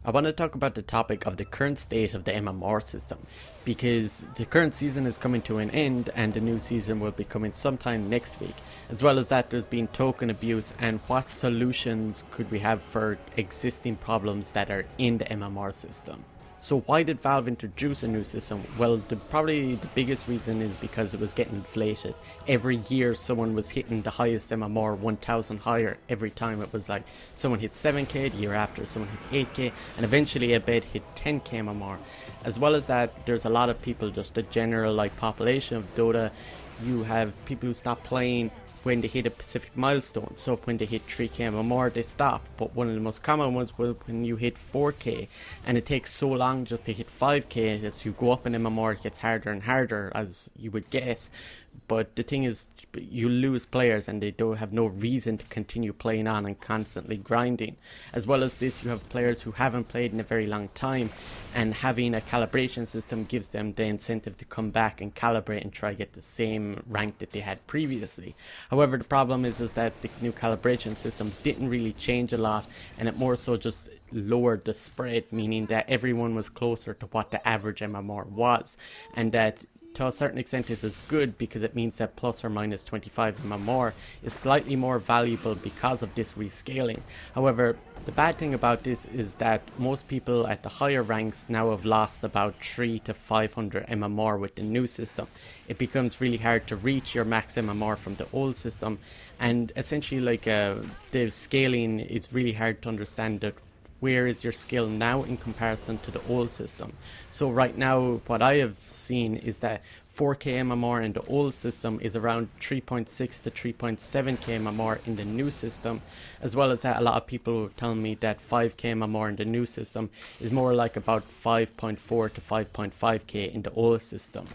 I want to talk about the topic of the current state of the MMR system, because the current season is coming to an end and the new season will be coming sometime next week. As well as that, there's been token abuse, and what solutions could we have for existing problems that are in the MMR system. So why did Valve introduce a new system? Well, probably the biggest reason is because it was getting inflated. Every year someone was hitting the highest MMR 1000 higher. Every time it was like someone hit 7k, the year after someone hits 8k, and eventually a bed hit 10k MMR. As well as that, there's a lot of people, just the general like population of Dota. You have people who stop playing when they hit a specific milestone. So when they hit 3k MMR they stop, but one of the most common ones was when you hit 4k, and it takes so long just to hit 5k. As you go up in MMR it gets harder and harder, as you would guess. But the thing is, you lose players and they don't have no reason to continue playing on and constantly grinding. As well as this, you have players who haven't played in a very long time, and having a calibration system gives them the incentive to come back and calibrate and try to get the same rank that they had previously. However, the problem is that the new calibration system didn't really change a lot, and it more so just lowered the spread, meaning that everyone was closer to what the average MMR was, and that to a certain extent this is good because it means that plus or minus 25 MMR is slightly more valuable because of this rescaling. However, the bad thing about this is that most people at the higher ranks now have lost about 3 to 500 MMR with the new system. It becomes really hard to reach your max MMR from the old system, and essentially the scaling is really hard to understand that where is your skill now in comparison to the old system. So right now what I have seen is that 4k MMR in the old system is around 3.6 to 3.7k MMR in the new system. As well as that, a lot of people tell me that 5k MMR in the new system is more like about 5.4 to 5.5k in the old system.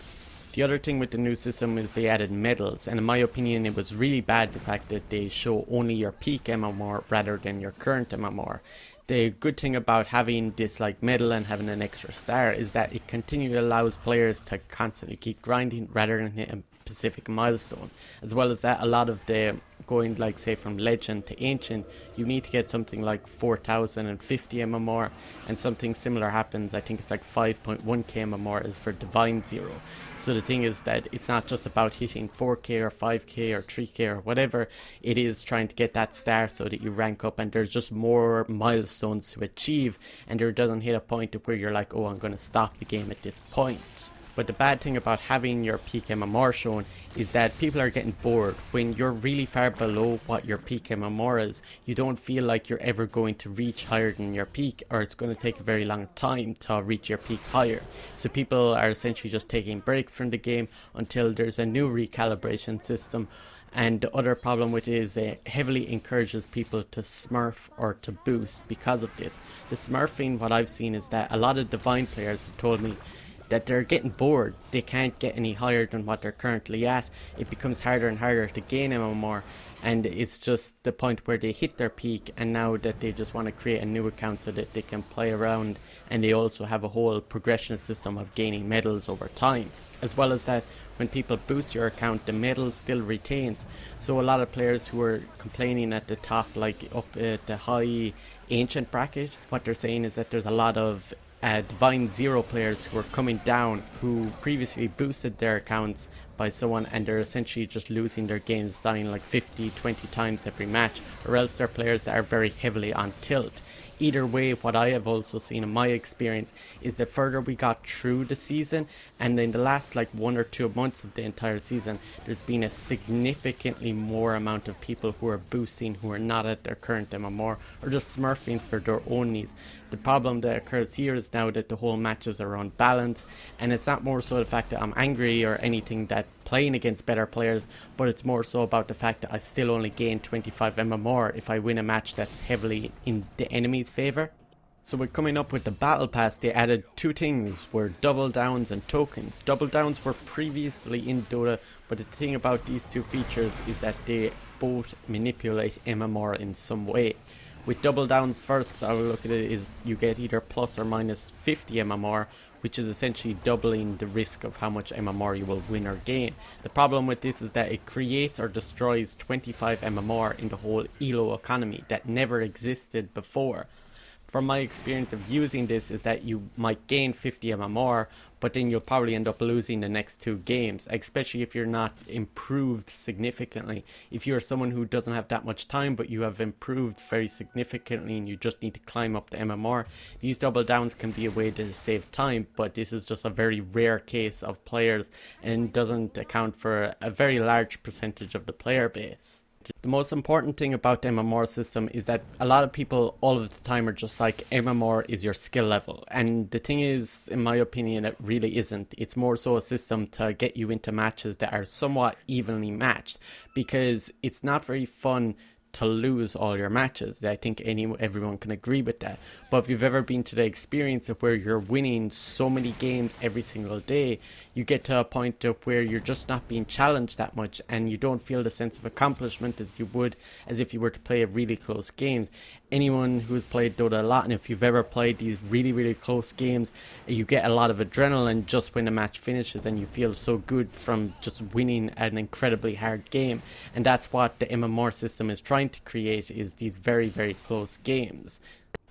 The other thing with the new system is they added medals, and in my opinion it was really bad, the fact that they show only your peak MMR rather than your current MMR. The good thing about having this like medal and having an extra star is that it continually allows players to constantly keep grinding rather than hit a specific milestone. As well as that, a lot of the going like say from legend to ancient, you need to get something like 4050 MMR, and something similar happens, I think it's like 5.1k MMR is for divine 0. So the thing is that it's not just about hitting 4k or 5k or 3k or whatever, it is trying to get that star so that you rank up, and there's just more milestones to achieve, and there doesn't hit a point where you're like, oh, I'm going to stop the game at this point. But the bad thing about having your peak MMR shown is that people are getting bored. When you're really far below what your peak MMR is, you don't feel like you're ever going to reach higher than your peak, or it's going to take a very long time to reach your peak higher. So people are essentially just taking breaks from the game until there's a new recalibration system. And the other problem with it is it heavily encourages people to smurf or to boost because of this. The smurfing, what I've seen is that a lot of divine players have told me that they're getting bored. They can't get any higher than what they're currently at. It becomes harder and harder to gain MMR, and it's just the point where they hit their peak, and now that they just want to create a new account so that they can play around, and they also have a whole progression system of gaining medals over time. As well as that, when people boost your account, the medal still retains. So a lot of players who are complaining at the top, like up at the high ancient bracket, what they're saying is that there's a lot of divine 0 players who are coming down who previously boosted their accounts by someone, and they're essentially just losing their games, dying like 50-20 times every match, or else they're players that are very heavily on tilt. Either way, what I have also seen in my experience is the further we got through the season, and in the last like 1 or 2 months of the entire season, there's been a significantly more amount of people who are boosting who are not at their current MMR, or just smurfing for their own needs. The problem that occurs here is now that the whole matches are unbalanced, and it's not more so the fact that I'm angry or anything that playing against better players, but it's more so about the fact that I still only gain 25 MMR if I win a match that's heavily in the enemy's favor. So with coming up with the battle pass, they added 2 things, were double downs and tokens. Double downs were previously in Dota, but the thing about these 2 features is that they both manipulate MMR in some way. With double downs, first I will look at it is you get either plus or minus 50 MMR, which is essentially doubling the risk of how much MMR you will win or gain. The problem with this is that it creates or destroys 25 MMR in the whole ELO economy that never existed before. from my experience of using this is that you might gain 50 MMR, but then you'll probably end up losing the next 2 games, especially if you're not improved significantly. If you're someone who doesn't have that much time, but you have improved very significantly and you just need to climb up the MMR, these double downs can be a way to save time, but this is just a very rare case of players and doesn't account for a very large percentage of the player base. The most important thing about the MMR system is that a lot of people all of the time are just like, MMR is your skill level. And the thing is, in my opinion, it really isn't. It's more so a system to get you into matches that are somewhat evenly matched, because it's not very fun to lose all your matches. I think everyone can agree with that. But if you've ever been to the experience of where you're winning so many games every single day, you get to a point of where you're just not being challenged that much, and you don't feel the sense of accomplishment as you would as if you were to play a really close games. Anyone who's played Dota a lot, and if you've ever played these really close games, you get a lot of adrenaline just when the match finishes, and you feel so good from just winning an incredibly hard game. And that's what the MMR system is trying to create, is these very close games.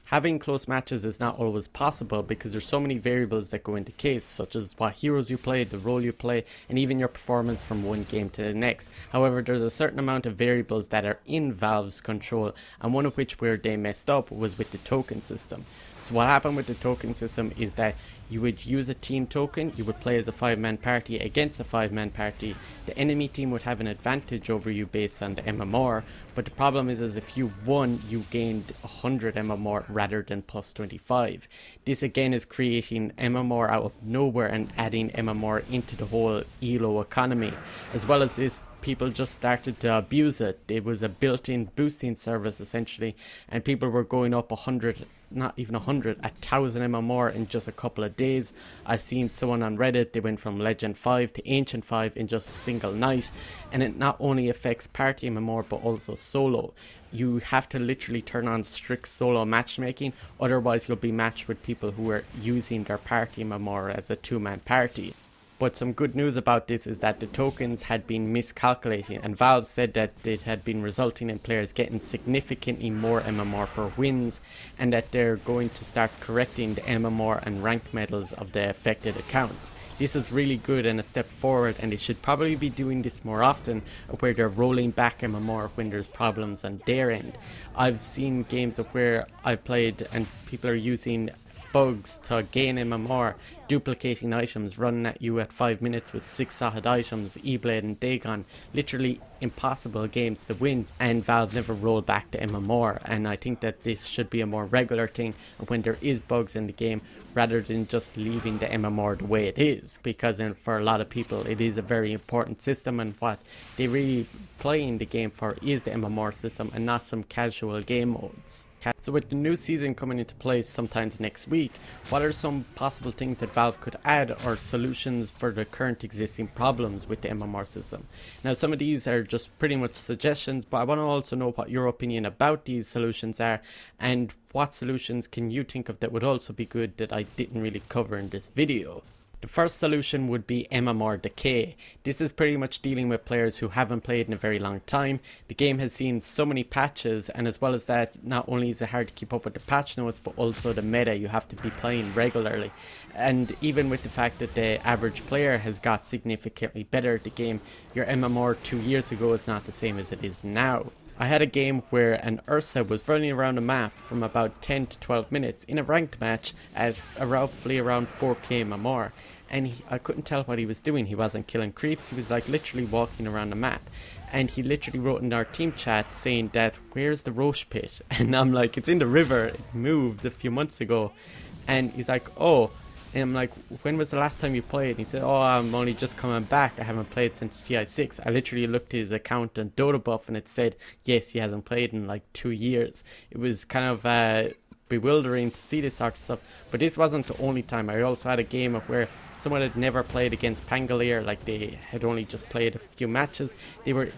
Having close matches is not always possible because there's so many variables that go into case, such as what heroes you play, the role you play, and even your performance from one game to the next. However, there's a certain amount of variables that are in Valve's control, and one of which where they messed up was with the token system. So what happened with the token system is that you would use a team token, you would play as a 5-man party against a 5-man party. The enemy team would have an advantage over you based on the MMR, but the problem is if you won, you gained 100 MMR rather than plus 25. This again is creating MMR out of nowhere and adding MMR into the whole ELO economy. As well as this, people just started to abuse it. It was a built-in boosting service essentially, and people were going up 100, not even 100, 1,000 MMR in just a couple of days. I've seen someone on Reddit, they went from Legend 5 to Ancient 5 in just a single night, and it not only affects party MMR but also solo. You have to literally turn on strict solo matchmaking, otherwise you'll be matched with people who are using their party MMR as a 2-man party. But some good news about this is that the tokens had been miscalculating, and Valve said that it had been resulting in players getting significantly more MMR for wins, and that they're going to start correcting the MMR and rank medals of the affected accounts. This is really good and a step forward, and they should probably be doing this more often, where they're rolling back MMR when there's problems on their end. I've seen games of where I've played and people are using bugs to gain MMR, duplicating items, running at you at 5 minutes with 6 solid items, E-Blade and Dagon, literally impossible games to win, and Valve never rolled back the MMR. And I think that this should be a more regular thing when there is bugs in the game, rather than just leaving the MMR the way it is, because for a lot of people it is a very important system, and what they really playing the game for is the MMR system and not some casual game modes. So with the new season coming into place sometimes next week, what are some possible things that Valve could add or solutions for the current existing problems with the MMR system? Now some of these are just pretty much suggestions, but I want to also know what your opinion about these solutions are, and what solutions can you think of that would also be good that I didn't really cover in this video. The first solution would be MMR decay. This is pretty much dealing with players who haven't played in a very long time. The game has seen so many patches, and as well as that, not only is it hard to keep up with the patch notes, but also the meta. You have to be playing regularly. And even with the fact that the average player has got significantly better at the game, your MMR 2 years ago is not the same as it is now. I had a game where an Ursa was running around the map from about 10 to 12 minutes in a ranked match at roughly around 4k MMR, and I couldn't tell what he was doing. He wasn't killing creeps, he was like literally walking around the map, and he literally wrote in our team chat saying that, "Where's the Roche pit?" And I'm like, "It's in the river, it moved a few months ago." And he's like, "Oh." And I'm like, "When was the last time you played?" And he said, "Oh, I'm only just coming back. I haven't played since TI6. I literally looked at his account on Dota Buff and it said, yes, he hasn't played in like 2 years. It was kind of bewildering to see this sort of stuff. But this wasn't the only time. I also had a game of where someone had never played against Pangolier, like they had only just played a few matches.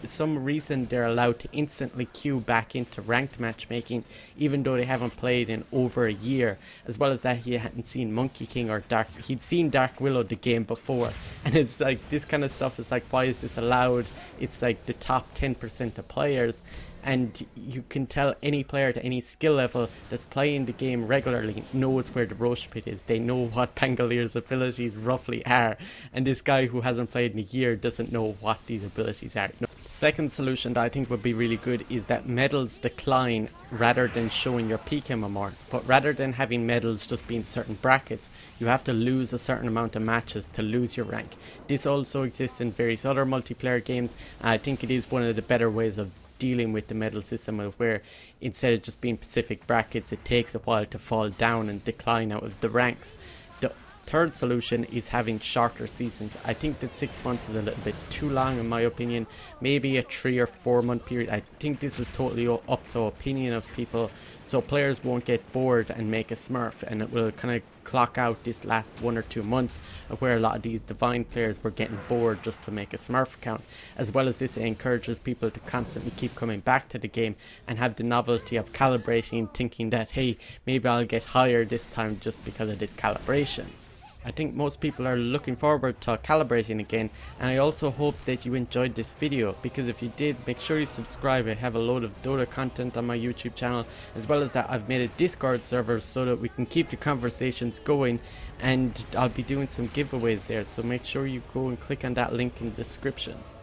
Some reason they're allowed to instantly queue back into ranked matchmaking, even though they haven't played in over a year. As well as that, he hadn't seen Monkey King or he'd seen Dark Willow the game before. And it's like, this kind of stuff is like, why is this allowed? It's like the top 10% of players. and you can tell any player to any skill level that's playing the game regularly knows where the Roche Pit is. They know what Bangalier's abilities roughly are, and this guy who hasn't played in a year doesn't know what these abilities are. No. Second solution that I think would be really good is that medals decline rather than showing your peak MMR. But rather than having medals just being certain brackets, you have to lose a certain amount of matches to lose your rank. This also exists in various other multiplayer games, and I think it is one of the better ways of dealing with the medal system, where instead of just being specific brackets, it takes a while to fall down and decline out of the ranks. The third solution is having shorter seasons. I think that 6 months is a little bit too long in my opinion. Maybe a 3 or 4 month period. I think this is totally up to opinion of people, so players won't get bored and make a smurf, and it will kind of clock out this last 1 or 2 months of where a lot of these divine players were getting bored just to make a smurf account. As well as this, it encourages people to constantly keep coming back to the game and have the novelty of calibrating, thinking that hey, maybe I'll get higher this time just because of this calibration. I think most people are looking forward to calibrating again, and I also hope that you enjoyed this video, because if you did, make sure you subscribe. I have a load of Dota content on my YouTube channel, as well as that I've made a Discord server so that we can keep the conversations going, and I'll be doing some giveaways there, so make sure you go and click on that link in the description.